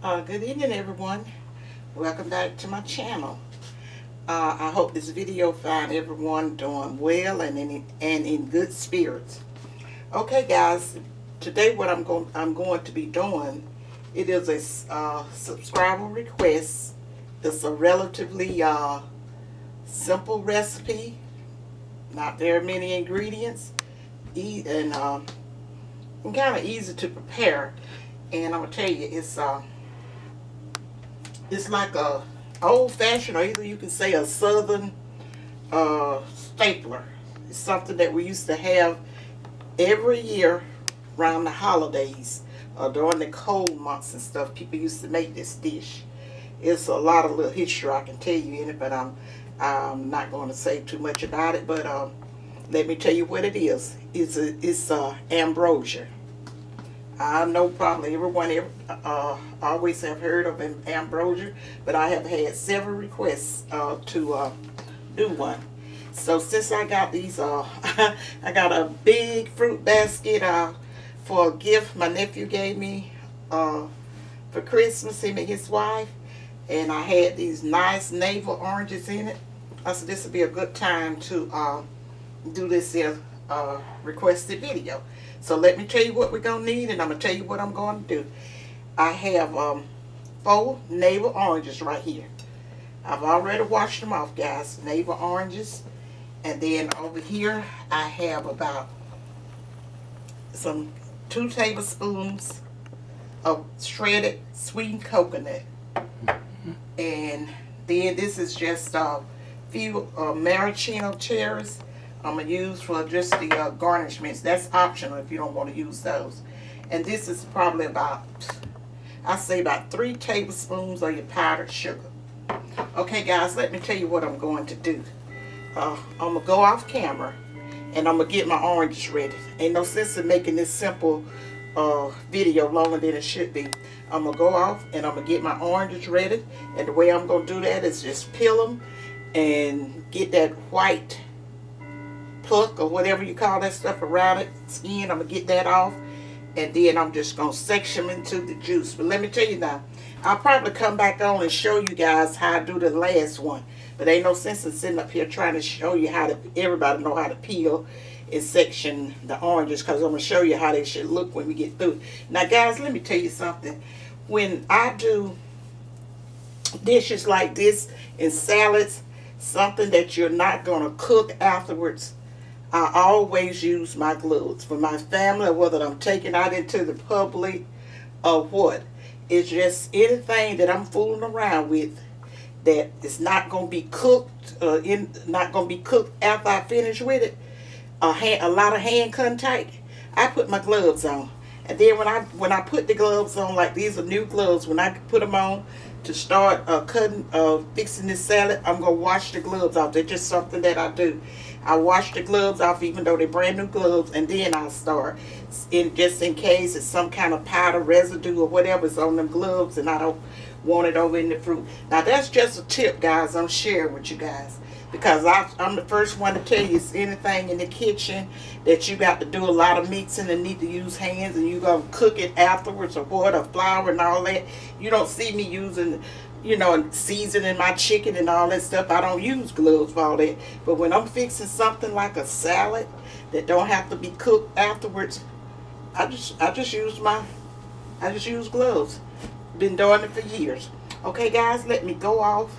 Good evening, everyone. Welcome back to my channel. I hope this video find everyone doing well and in good spirits. Okay, guys. Today, what I'm going to be doing, it is a subscriber request. It's a relatively simple recipe, not very many ingredients, and kind of easy to prepare. And I'm gonna tell you, it's like a old-fashioned, or either you can say a southern stapler. It's something that we used to have every year around the holidays, during the cold months and stuff. People used to make this dish. It's a lot of little history I can tell you in it, but I'm not going to say too much about it. But let me tell you what it is. It's ambrosia. I know probably everyone always have heard of ambrosia, but I have had several requests to do one. So since I got these, I got a big fruit basket for a gift my nephew gave me for Christmas, him and his wife, and I had these nice navel oranges in it. I said this would be a good time to do this here requested video. So let me tell you what we're going to need, and I'm going to tell you what I'm going to do. I have 4 navel oranges right here. I've already washed them off, guys. Navel oranges. And then over here, I have about 2 tablespoons of shredded sweetened coconut. And then this is just a few maraschino cherries I'm going to use for just the garnishments. That's optional if you don't want to use those. And this is probably about, I say about 3 tablespoons of your powdered sugar. Okay, guys, let me tell you what I'm going to do. I'm going to go off camera and I'm going to get my oranges ready. Ain't no sense in making this simple video longer than it should be. I'm going to go off and I'm going to get my oranges ready. And the way I'm going to do that is just peel them and get that white pluck or whatever you call that stuff around it, skin. I'm going to get that off. And then I'm just going to section them into the juice. But let me tell you now, I'll probably come back on and show you guys how I do the last one. But ain't no sense in sitting up here trying to show you how to, everybody know how to peel and section the oranges, because I'm going to show you how they should look when we get through. Now, guys, let me tell you something. When I do dishes like this and salads, something that you're not going to cook afterwards, I always use my gloves for my family, whether I'm taking out into the public or what. It's just anything that I'm fooling around with that is not going to be cooked, not going to be cooked after I finish with it. A lot of hand contact. I put my gloves on, and then when I put the gloves on, like these are new gloves, when I put them on to start fixing this salad, I'm gonna wash the gloves off. They're just something that I do. I wash the gloves off even though they're brand new gloves, and then I start just in case it's some kind of powder residue or whatever's on them gloves and I don't want it over in the fruit. Now that's just a tip, guys, I'm sharing with you guys, because I'm the first one to tell you, it's anything in the kitchen that you got to do a lot of mixing and need to use hands, and you gonna cook it afterwards or what, or flour and all that. You don't see me using, seasoning my chicken and all that stuff. I don't use gloves for all that. But when I'm fixing something like a salad that don't have to be cooked afterwards, I just use gloves. Been doing it for years. Okay, guys, let me go off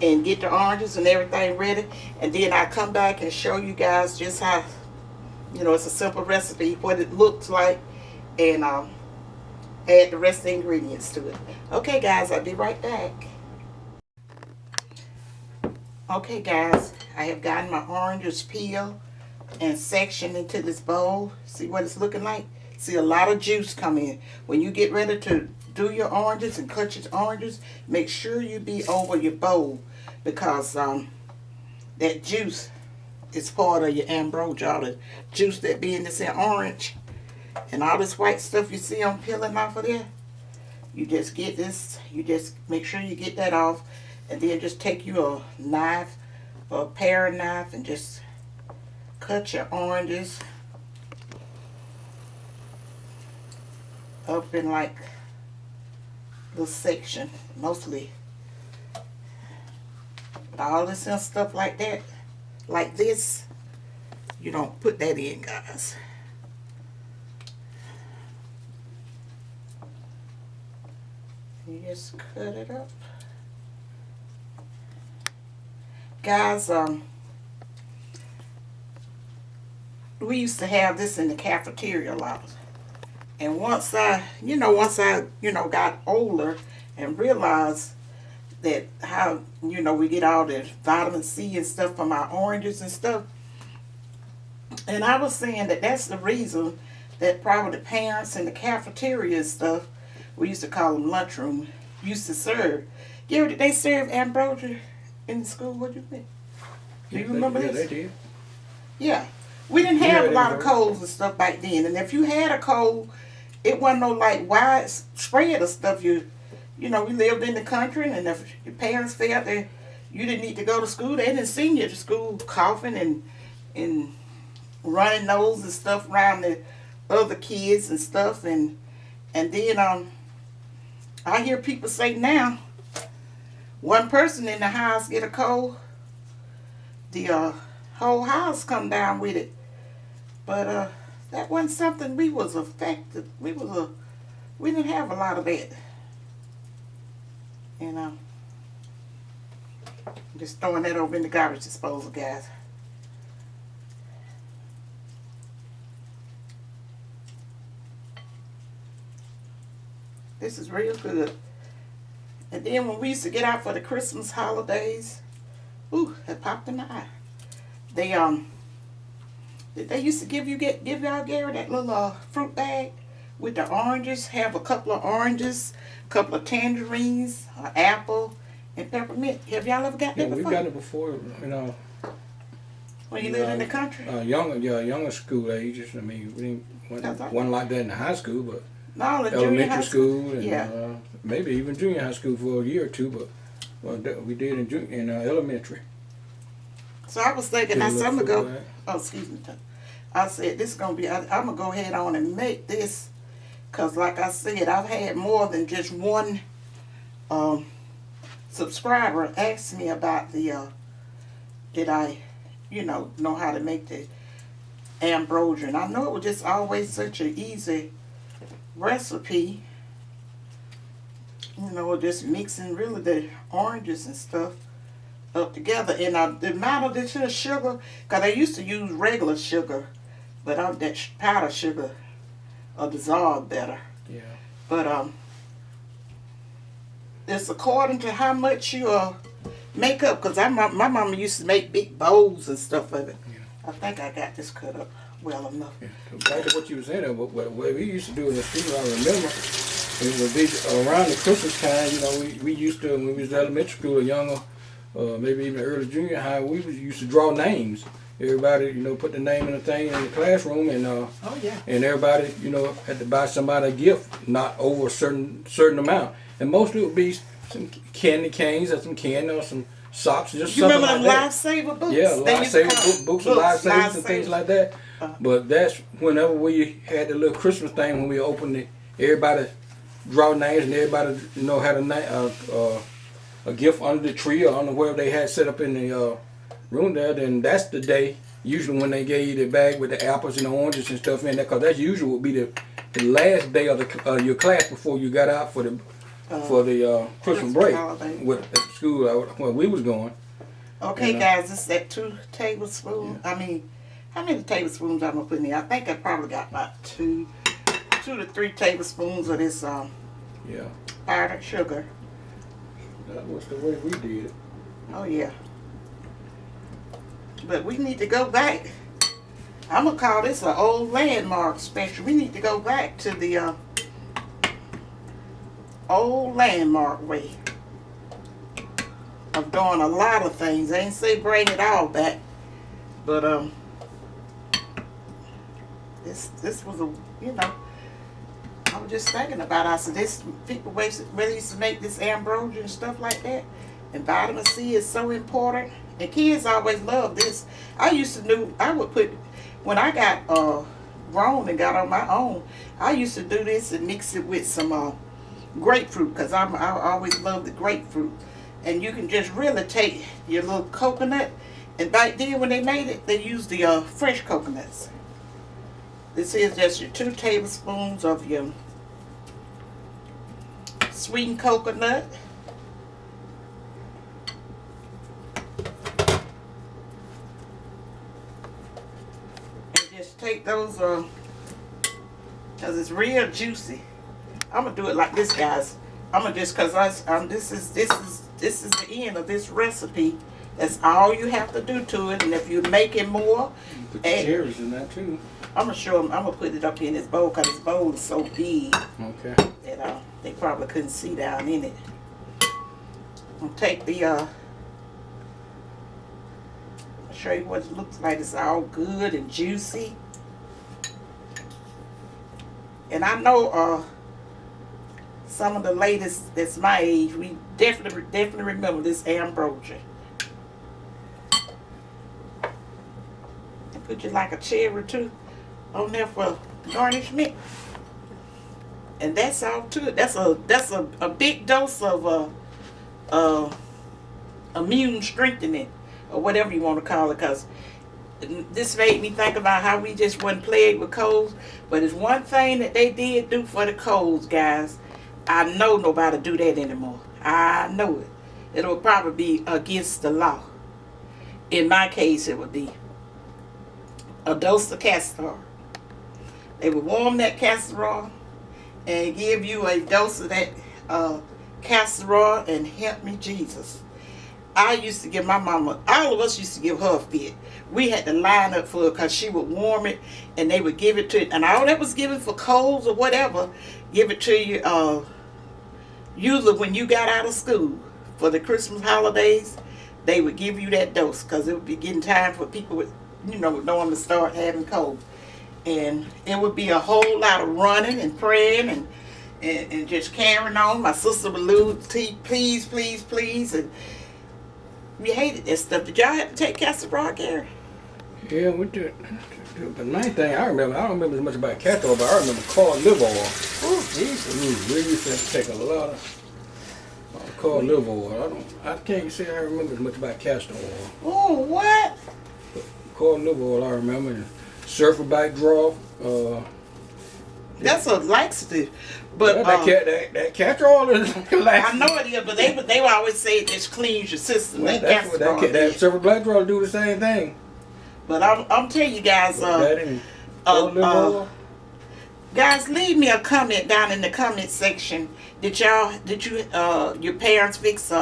and get the oranges and everything ready, and then I come back and show you guys just how, it's a simple recipe, what it looks like, and add the rest of the ingredients to it. Okay, guys, I'll be right back. Okay, guys, I have gotten my oranges peeled and sectioned into this bowl. See what it's looking like? See a lot of juice come in. When you get ready to do your oranges and cut your oranges, make sure you be over your bowl, because that juice is part of your ambrosia. All the juice that be in this orange and all this white stuff you see I'm peeling off of there, you just get this, you just make sure you get that off, and then just take you a knife or a paring knife and just cut your oranges up in like little section, mostly. But all this and stuff like that, like this, you don't put that in, guys. You just cut it up. Guys, we used to have this in the cafeteria a lot. And once I got older and realized that how, we get all the vitamin C and stuff from our oranges and stuff. And I was saying that that's the reason that probably the parents in the cafeteria and stuff, we used to call them lunchroom, used to serve. Gary, did they serve ambrosia in the school? What do you think? Do you remember this? Yeah, they did. Yeah. We didn't have a lot of colds and stuff back then. And if you had a cold, it wasn't no like widespread of stuff. We lived in the country, and if your parents felt that you didn't need to go to school, they didn't send you to school coughing and running nose and stuff around the other kids and stuff. And then I hear people say now, one person in the house get a cold, the whole house come down with it. But that wasn't something we was affected. We didn't have a lot of that. Just throwing that over in the garbage disposal, guys. This is real good. And then when we used to get out for the Christmas holidays, ooh, that popped in my eye. They used to give y'all, Gary, that little fruit bag with the oranges. Have a couple of oranges, a couple of tangerines, an apple, and peppermint. Have y'all ever got that before? Yeah, we've got it before. When you lived in the country. Younger school ages. I mean, we wasn't like that in high school, but no, the elementary school and yeah. Maybe even junior high school for a year or two. But we did in elementary. So I was thinking, now some ago. Oh, excuse me. I said this is gonna be. I'm gonna go ahead on and make this, cause like I said, I've had more than just one subscriber ask me about the. Did I, know how to make the ambrosia? And I know it was just always such an easy recipe. Just mixing really the oranges and stuff up together. And the amount of this here sugar, because I used to use regular sugar, but that powdered sugar dissolve better. Yeah. But it's according to how much you make up, because my mama used to make big bowls and stuff of it. Yeah. I think I got this cut up well enough. Yeah. Back to what you were saying, what we used to do in the school, I remember, it would be around the Christmas time, we used to, when we was in elementary school or younger, maybe even early junior high, we used to draw names. Everybody, put the name in the thing in the classroom, and and everybody, had to buy somebody a gift, not over a certain amount. And mostly it would be some candy canes or some candy or some socks, just you something remember like that. Lifesaver books? Yeah, Lifesaver books of Lifesavers and things like that. But that's whenever we had the little Christmas thing when we opened it, everybody draw names and everybody, had a gift under the tree or under wherever they had set up in the room there. Then that's the day, usually when they gave you the bag with the apples and the oranges and stuff in there, because that's usually would be the last day of your class before you got out for the Christmas break with at school where we was going. Okay, guys, this is at 2 tablespoons. Yeah. I mean, how many tablespoons I'm gonna put in here? I think I probably got about 2 to 3 tablespoons of this powdered sugar. That was the way we did it. Oh yeah. But we need to go back. I'm gonna call this an old landmark special. We need to go back to the old landmark way of doing a lot of things. I ain't say bring it all back, but this was a I was just thinking about it. I said this people really used to make this ambrosia and stuff like that, and vitamin C is so important. And kids always love this. I would put, when I got grown and got on my own, I used to do this and mix it with some grapefruit, because I always love the grapefruit. And you can just really take your little coconut, and back then when they made it, they used the fresh coconuts. This is just your 2 tablespoons of your sweetened coconut. And just take those, because it's real juicy. I'm gonna do it like this, guys. I'm gonna just, cause this is the end of this recipe. That's all you have to do to it. And if you're making more, put the cherries in that too. I'm gonna show them. I'm gonna put it up in this bowl, cause this bowl is so big. Okay. That they probably couldn't see down in it. I'm gonna take the I'll show you what it looks like. It's all good and juicy. And I know some of the ladies that's my age, we definitely remember this ambrosia. And put you like a cherry too on there for garnishment. And that's all to it. That's a big dose of immune strengthening, or whatever you want to call it, because this made me think about how we just wasn't plagued with colds. But it's one thing that they did do for the colds, guys. I know nobody do that anymore. I know it. It'll probably be against the law. In my case, it would be a dose of castor oil. They would warm that castor oil and give you a dose of that castor oil, and help me Jesus. I used to give my mama, all of us used to give her a fit. We had to line up for her, because she would warm it and they would give it to you. And all that was given for colds or whatever, give it to you usually when you got out of school for the Christmas holidays. They would give you that dose, because it would be getting time for people with, knowing to start having colds. And it would be a whole lot of running and praying and just carrying on. My sister would lose teeth, please, please, please. And we hated that stuff. Did y'all have to take castor oil, Gary? Yeah, we did. The main thing I don't remember as much about castor oil, but I remember cod liver oil. Oh, Jesus. We used to take a lot of cod liver oil. I can't say I remember as much about castor oil. Oh, what? Cod liver oil I remember. And sulfur bite draw. That's a laxative. But that castor oil is laxative. I know it is, but they would always say it just cleans your system. Well, that's what that sulfur bite draw do the same thing. But I'm telling you guys, guys, leave me a comment down in the comment section. Did your parents fix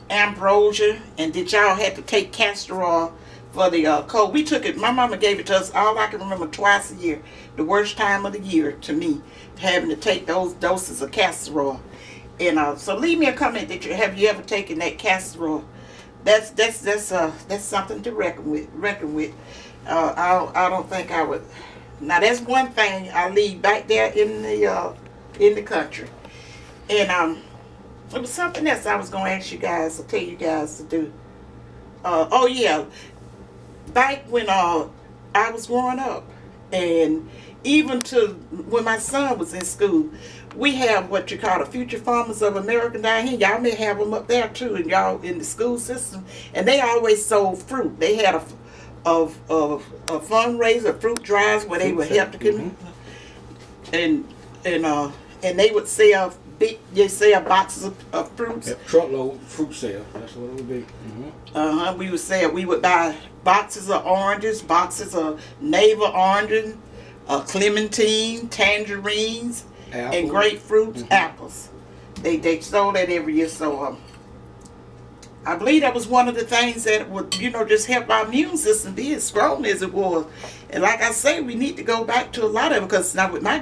ambrosia, and did y'all have to take castor oil for the cold? We took it. My mama gave it to us. All I can remember, twice a year. The worst time of the year to me, having to take those doses of castor oil. And so leave me a comment. Have you ever taken that castor oil? That's something to reckon with. I don't think I would. Now that's one thing I leave back there in the country. And it was something else I was gonna ask you guys, or tell you guys to do. Oh yeah, back when I was growing up, and even to when my son was in school, we have what you call the Future Farmers of America down here. Y'all may have them up there too, and y'all in the school system. And they always sold fruit. They had a fundraiser, fruit drives, where they would help the community, and they would sell boxes of fruits. Yep, truckload fruit sale. That's what it would be. We would buy boxes of oranges, boxes of navel oranges, clementine, tangerines, apples, and grapefruits, apples. They sold that every year. So I believe that was one of the things that would, just help our immune system be as strong as it was. And like I say, we need to go back to a lot of it, because now with my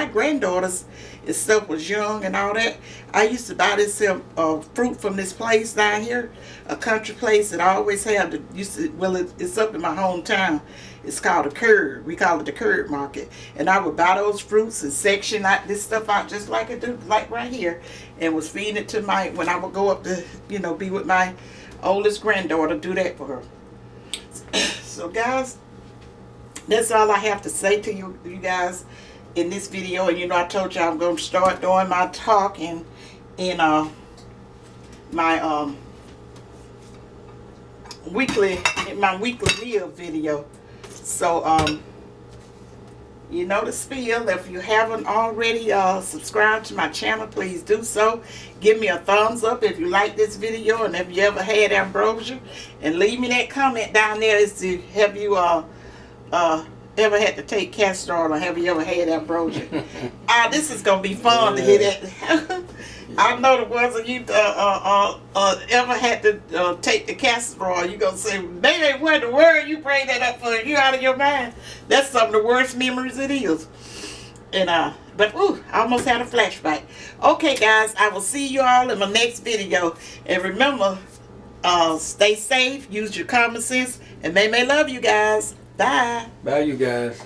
granddaughters and stuff was young and all that, I used to buy this fruit from this place down here, a country place that I always had. It's up in my hometown. It's called a curd. We call it the curd market. And I would buy those fruits and section this stuff out just like I do, like right here, and was feeding it to when I would go up to, be with my oldest granddaughter, do that for her. So guys, that's all I have to say to you guys. in this video. And you know, I told you I'm going to start doing my talking in my weekly meal video. So you know the spiel. If you haven't already subscribed to my channel, please do so. Give me a thumbs up if you like this video, and if you ever had ambrosia, and leave me that comment down there as to have you ever had to take castor oil, or have you ever had ambrosia? This is gonna be fun to hear that. I know the ones of you ever had to take the castor oil, you gonna say, "Baby, what in the world you bring that up for? You out of your mind?" That's some of the worst memories it is. And but ooh, I almost had a flashback. Okay, guys, I will see you all in my next video. And remember, stay safe, use your common sense, and may love you guys. Bye. Bye, you guys.